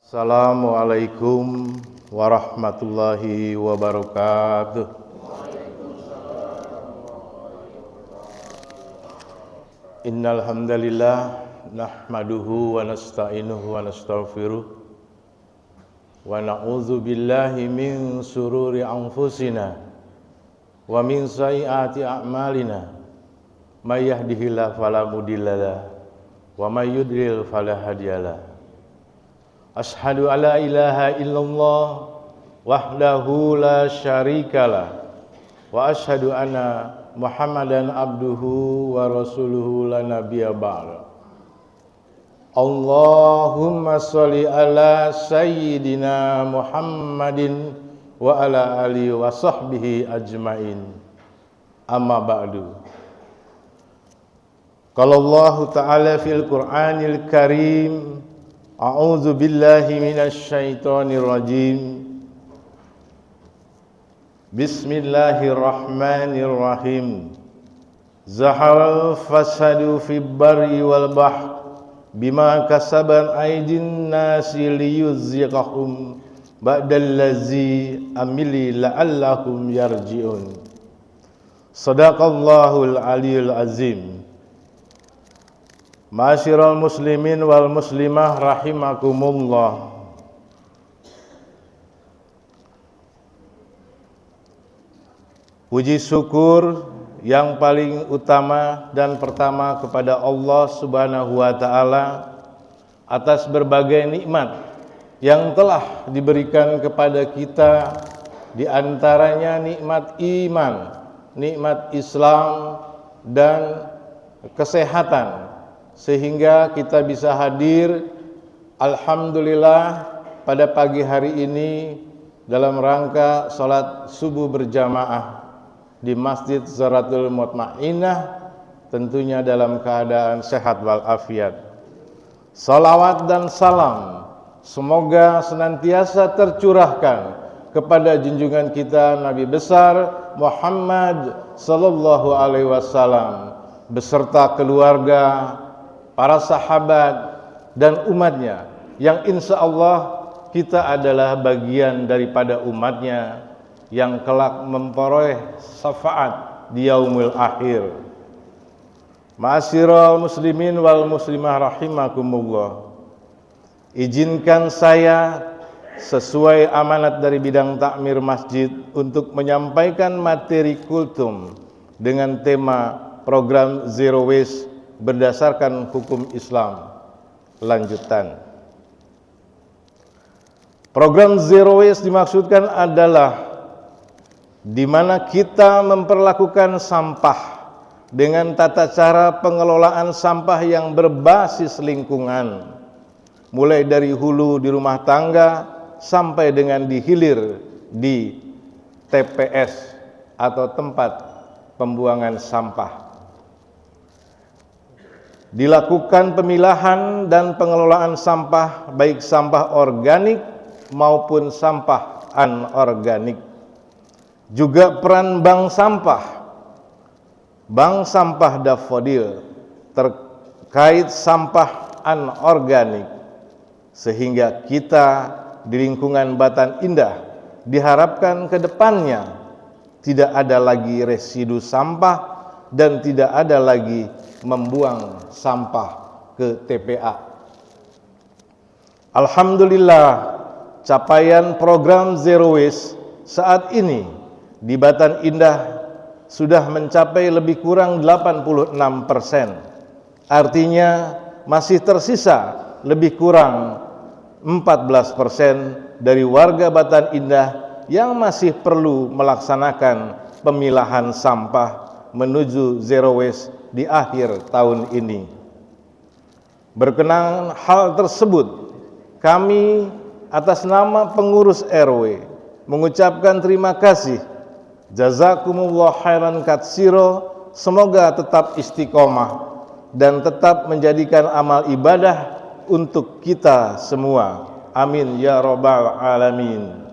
Assalamualaikum warahmatullahi wabarakatuh. Innal hamdalillah nahmaduhu wa nasta'inuhu wa nastaghfiruh wa na'udzu billahi min sururi anfusina wa min sayyiati a'malina may yahdihillahu fala mudhillalah wa may yudlil fala hadiyalah. Ashhadu an la ilaha illallah wahdahu la syarikalah wa ashhadu anna Muhammadan abduhu wa rasuluhu la nabiyya ba'da. Allahumma sholli ala sayyidina Muhammadin wa ala alihi wa sahbihi ajmain. Amma ba'du. Qala Allah Ta'ala fil Qur'anil Karim, a'udzu billahi minasy syaithanir rajim. Bismillahirrahmanirrahim. Zaharal fasadu fil barri wal bahr bima kasabat aydin nasi liyuziqahum ba'dallazi amili la'allahum yarji'un. Shadaqallahul aliyul azim. Ma'asyiral muslimin wal muslimah rahimakumullah. Puji syukur yang paling utama dan pertama kepada Allah Subhanahu wa taala atas berbagai nikmat yang telah diberikan kepada kita, di antaranya nikmat iman, nikmat Islam dan kesehatan, sehingga kita bisa hadir alhamdulillah pada pagi hari ini dalam rangka salat subuh berjamaah di Masjid Zaratul Mutmainnah, tentunya dalam keadaan sehat walafiat. Salawat dan salam semoga senantiasa tercurahkan kepada junjungan kita Nabi besar Muhammad sallallahu alaihi wasallam beserta keluarga, para sahabat dan umatnya, yang insya Allah kita adalah bagian daripada umatnya yang kelak memperoleh syafaat di yaumul akhir. Ma'asyiral muslimin wal muslimah rahimakumullah. Izinkan saya sesuai amanat dari bidang takmir masjid untuk menyampaikan materi kultum dengan tema program Zero Waste berdasarkan hukum Islam lanjutan. Program Zero Waste dimaksudkan adalah di mana kita memperlakukan sampah dengan tata cara pengelolaan sampah yang berbasis lingkungan, mulai dari hulu di rumah tangga sampai dengan di hilir di TPS atau tempat pembuangan sampah. Dilakukan pemilahan dan pengelolaan sampah, baik sampah organik maupun sampah anorganik. Juga peran bank sampah Dafodil terkait sampah anorganik, sehingga kita di lingkungan Batan Indah diharapkan ke depannya tidak ada lagi residu sampah dan tidak ada lagi membuang sampah ke TPA. Alhamdulillah, capaian program Zero Waste saat ini di Batan Indah sudah mencapai lebih kurang 86%. Artinya masih tersisa lebih kurang 14% dari warga Batan Indah yang masih perlu melaksanakan pemilahan sampah menuju Zero Waste di akhir tahun ini. Berkenaan hal tersebut, kami atas nama pengurus RW mengucapkan terima kasih. Jazakumullah khairan katsiro. Semoga tetap istiqomah dan tetap menjadikan amal ibadah untuk kita semua. Amin ya rabbal alamin.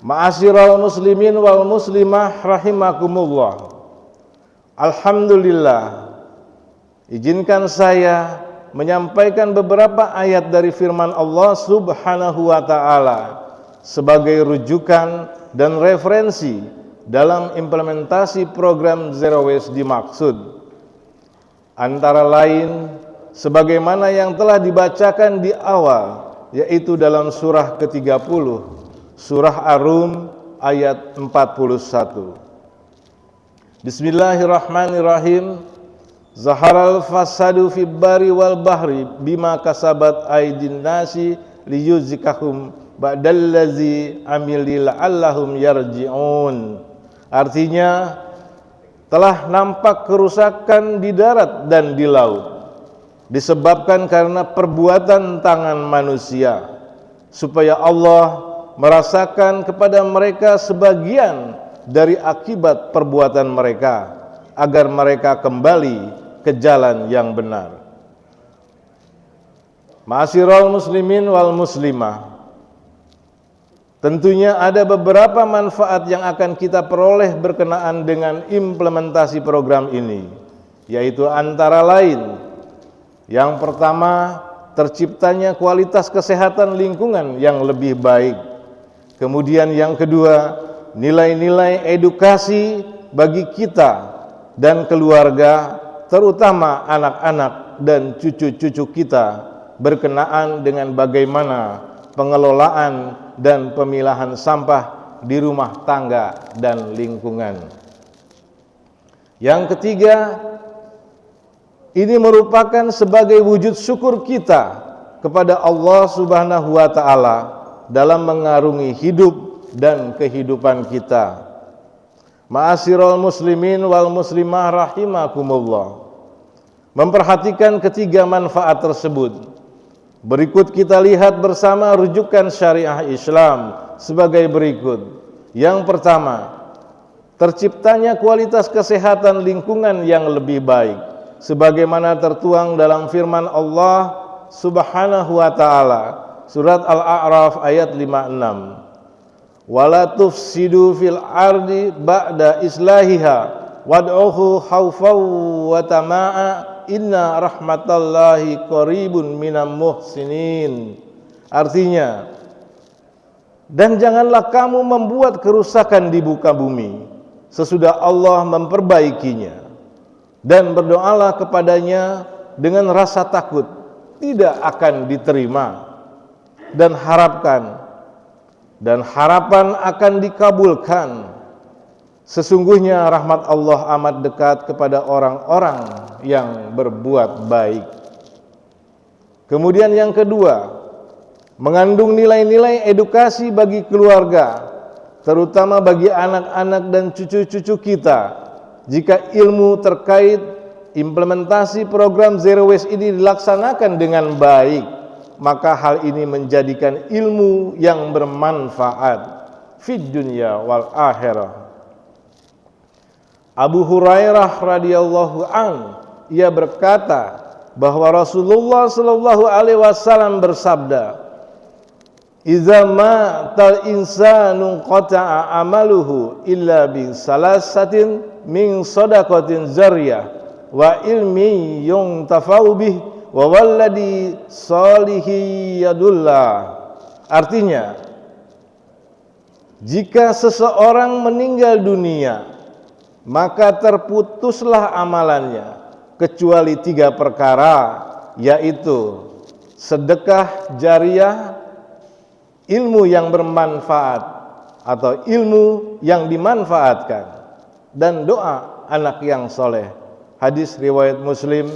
Ma'asyiral muslimin wal muslimah rahimakumullah. Alhamdulillah, izinkan saya menyampaikan beberapa ayat dari firman Allah Subhanahu wa taala sebagai rujukan dan referensi dalam implementasi program Zero Waste dimaksud. Antara lain sebagaimana yang telah dibacakan di awal, yaitu dalam surah ke-30, surah Ar-Rum ayat 41. Bismillahirrahmanirrahim. Zaharal fasadu fil bari wal bahri bima kasabat aydin nasi liyuzikahum ba'dallazi amilil allahum yarji'un. Artinya, telah nampak kerusakan di darat dan di laut disebabkan karena perbuatan tangan manusia, supaya Allah merasakan kepada mereka sebagian dari akibat perbuatan mereka, agar mereka kembali ke jalan yang benar. Ma'asyiral muslimin wal muslimah, tentunya ada beberapa manfaat yang akan kita peroleh berkenaan dengan implementasi program ini, yaitu antara lain, yang pertama, terciptanya kualitas kesehatan lingkungan yang lebih baik. Kemudian yang kedua, nilai-nilai edukasi bagi kita dan keluarga, terutama anak-anak dan cucu-cucu kita, berkenaan dengan bagaimana pengelolaan dan pemilahan sampah di rumah tangga dan lingkungan. Yang ketiga, ini merupakan sebagai wujud syukur kita kepada Allah Subhanahu wa taala dalam mengarungi hidup dan kehidupan kita. Ma'asyiral muslimin wal muslimah rahimakumullah. Memperhatikan ketiga manfaat tersebut, berikut kita lihat bersama rujukan syariah Islam sebagai berikut. Yang pertama, terciptanya kualitas kesehatan lingkungan yang lebih baik, sebagaimana tertuang dalam firman Allah Subhanahu wa taala, surat Al-A'raf ayat 56. Wala tufsidu fil ardi ba'da islahiha wad'uhu khawfan wa tama'a inna rahmatallahi qaribun minal muhsinin. Artinya, dan janganlah kamu membuat kerusakan di muka bumi sesudah Allah memperbaikinya, dan berdoalah kepadanya dengan rasa takut tidak akan diterima, dan harapan akan dikabulkan. Sesungguhnya rahmat Allah amat dekat kepada orang-orang yang berbuat baik. Kemudian yang kedua, mengandung nilai-nilai edukasi bagi keluarga, terutama bagi anak-anak dan cucu-cucu kita. Jika ilmu terkait implementasi program Zero Waste ini dilaksanakan dengan baik, maka hal ini menjadikan ilmu yang bermanfaat fid dunya wal akhirah. Abu Hurairah radhiyallahu an, ia berkata bahwa Rasulullah sallallahu alaihi wasallam bersabda, "Idza matal insanu qata'a amaluhu illa bi salasatin min shadaqatin zariyah wa ilmi yuntafa'u bih wa waladi salihi yadullah." Artinya, jika seseorang meninggal dunia, maka terputuslah amalannya kecuali 3 perkara, yaitu sedekah jariyah, ilmu yang bermanfaat atau ilmu yang dimanfaatkan, dan doa anak yang soleh. Hadis riwayat Muslim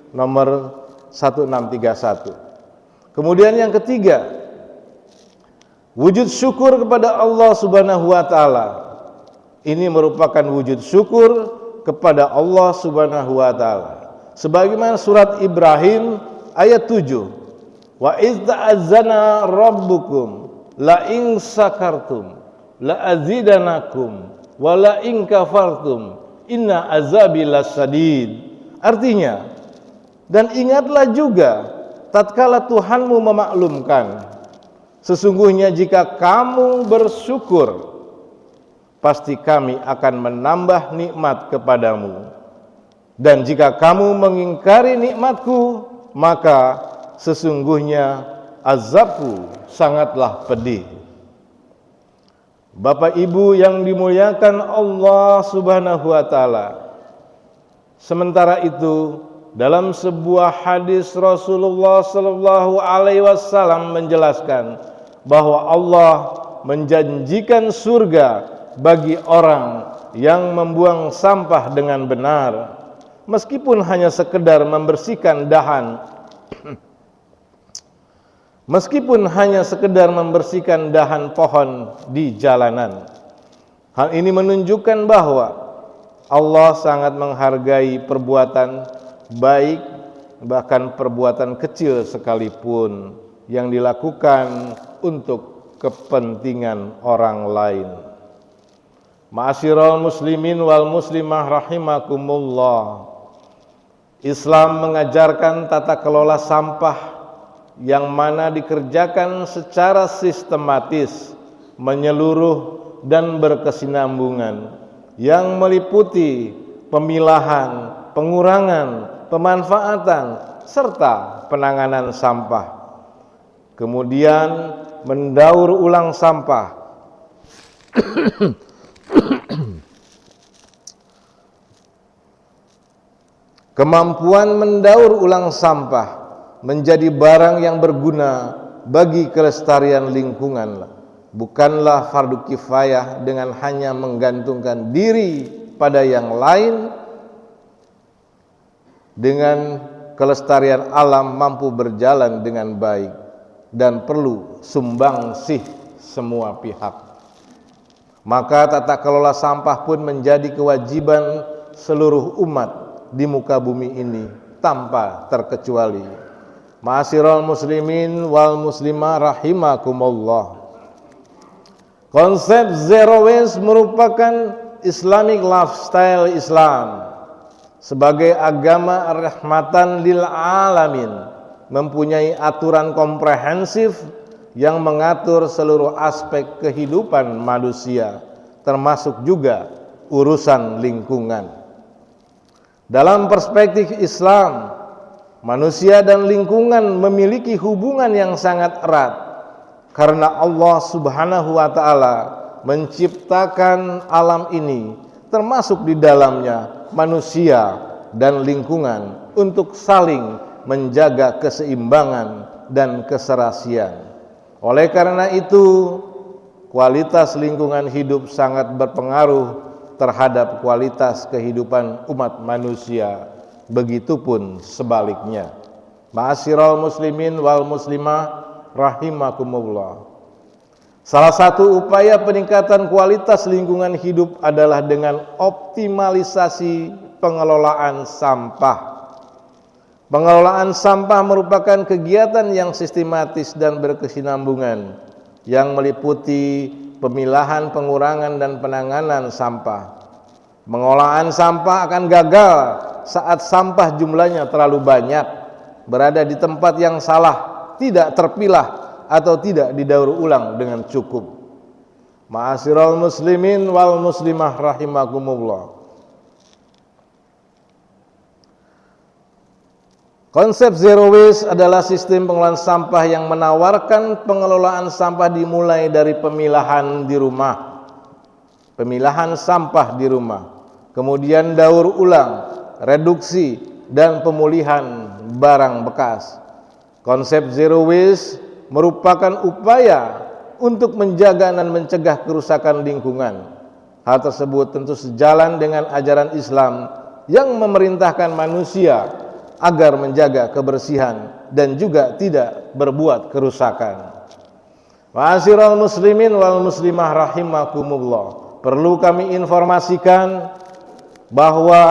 nomor 1631. Kemudian yang ketiga, wujud syukur kepada Allah Subhanahu wa taala. Ini merupakan wujud syukur kepada Allah Subhanahu wa taala. Sebagaimana surat Ibrahim ayat 7. Wa iz ta'azzana rabbukum la in sakartum la azidanakum wa la in kafartum inna azabi lasadid. Artinya, dan ingatlah juga tatkala Tuhanmu memaklumkan, sesungguhnya jika kamu bersyukur, pasti kami akan menambah nikmat kepadamu, dan jika kamu mengingkari nikmatku, maka sesungguhnya azabku sangatlah pedih. Bapak Ibu yang dimuliakan Allah Subhanahu wa taala. Sementara itu, dalam sebuah hadis Rasulullah sallallahu alaihi wasallam menjelaskan bahwa Allah menjanjikan surga bagi orang yang membuang sampah dengan benar, meskipun hanya sekedar membersihkan dahan pohon di jalanan. Hal ini menunjukkan bahwa Allah sangat menghargai perbuatan baik, bahkan perbuatan kecil sekalipun yang dilakukan untuk kepentingan orang lain. Ma'asyiral muslimin wal muslimah rahimakumullah. Islam mengajarkan tata kelola sampah yang mana dikerjakan secara sistematis, menyeluruh dan berkesinambungan, yang meliputi pemilahan, pengurangan, pemanfaatan, serta penanganan sampah. Kemudian mendaur ulang sampah. Kemampuan mendaur ulang sampah menjadi barang yang berguna bagi kelestarian lingkungan, bukanlah fardu kifayah dengan hanya menggantungkan diri pada yang lain. Dengan kelestarian alam mampu berjalan dengan baik dan perlu sumbangsih semua pihak. Maka tata kelola sampah pun menjadi kewajiban seluruh umat di muka bumi ini tanpa terkecuali. Ma'asyiral muslimin wal muslimah rahimakumullah. Konsep zero waste merupakan Islamic lifestyle Islam sebagai agama rahmatan lil alamin, mempunyai aturan komprehensif yang mengatur seluruh aspek kehidupan manusia, termasuk juga urusan lingkungan. Dalam perspektif Islam, manusia dan lingkungan memiliki hubungan yang sangat erat karena Allah Subhanahu wa taala menciptakan alam ini, termasuk di dalamnya manusia dan lingkungan, untuk saling menjaga keseimbangan dan keserasian. Oleh karena itu, kualitas lingkungan hidup sangat berpengaruh terhadap kualitas kehidupan umat manusia. Begitupun sebaliknya. Ma'asyiral muslimin wal muslimah rahimakumullah. Salah satu upaya peningkatan kualitas lingkungan hidup adalah dengan optimalisasi pengelolaan sampah. Pengelolaan sampah merupakan kegiatan yang sistematis dan berkesinambungan yang meliputi pemilahan, pengurangan, dan penanganan sampah. Pengolahan sampah akan gagal saat sampah jumlahnya terlalu banyak, berada di tempat yang salah, tidak terpilah, atau tidak didaur ulang dengan cukup. Ma'asyiral muslimin wal muslimah rahimakumullah. Konsep zero waste adalah sistem pengelolaan sampah yang menawarkan pengelolaan sampah dimulai dari pemilahan di rumah, pemilahan sampah di rumah, kemudian daur ulang, reduksi, dan pemulihan barang bekas. Konsep zero waste merupakan upaya untuk menjaga dan mencegah kerusakan lingkungan. Hal tersebut tentu sejalan dengan ajaran Islam yang memerintahkan manusia agar menjaga kebersihan dan juga tidak berbuat kerusakan. Ma'asyiral muslimin wal muslimah rahimakumullah. Perlu kami informasikan bahwa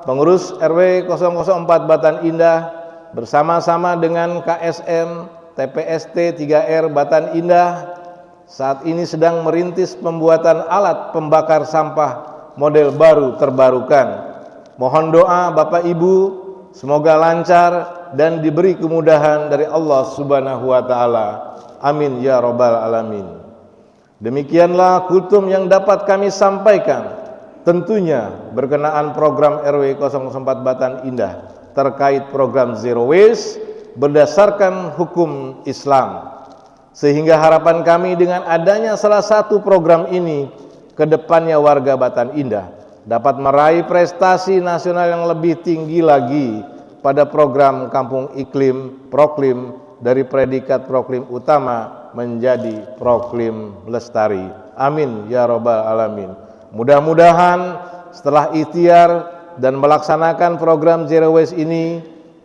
pengurus RW 004 Batan Indah bersama-sama dengan KSM TPST 3R Batan Indah saat ini sedang merintis pembuatan alat pembakar sampah model baru terbarukan. Mohon doa Bapak Ibu semoga lancar dan diberi kemudahan dari Allah Subhanahu wa taala. Amin ya rabbal alamin. Demikianlah kultum yang dapat kami sampaikan, tentunya berkenaan program RW 004 Batan Indah. terkait program Zero Waste berdasarkan hukum Islam. Sehingga harapan kami dengan adanya salah satu program ini, ke depannya warga Batan Indah dapat meraih prestasi nasional yang lebih tinggi lagi pada program Kampung Iklim Proklim, dari predikat Proklim utama menjadi Proklim Lestari. Amin ya robbal alamin. Mudah-mudahan setelah ikhtiar dan melaksanakan program Zero Waste ini,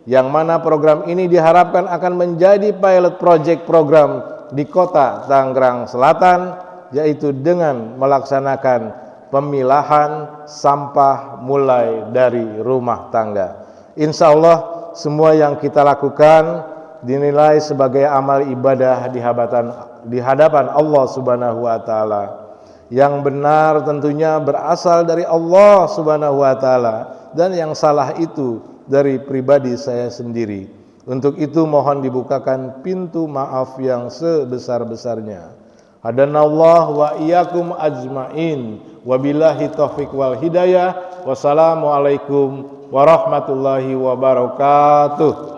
yang mana program ini diharapkan akan menjadi pilot project program di Kota Tangerang Selatan, yaitu dengan melaksanakan pemilahan sampah mulai dari rumah tangga. Insya Allah semua yang kita lakukan dinilai sebagai amal ibadah di hadapan Allah Subhanahu wa taala. Yang benar tentunya berasal dari Allah Subhanahu wa taala, dan yang salah itu dari pribadi saya sendiri. Untuk itu mohon dibukakan pintu maaf yang sebesar-besarnya. Hadanallah wa iyyakum ajmain. Wabillahi taufiq wal hidayah. Wassalamualaikum warahmatullahi wabarakatuh.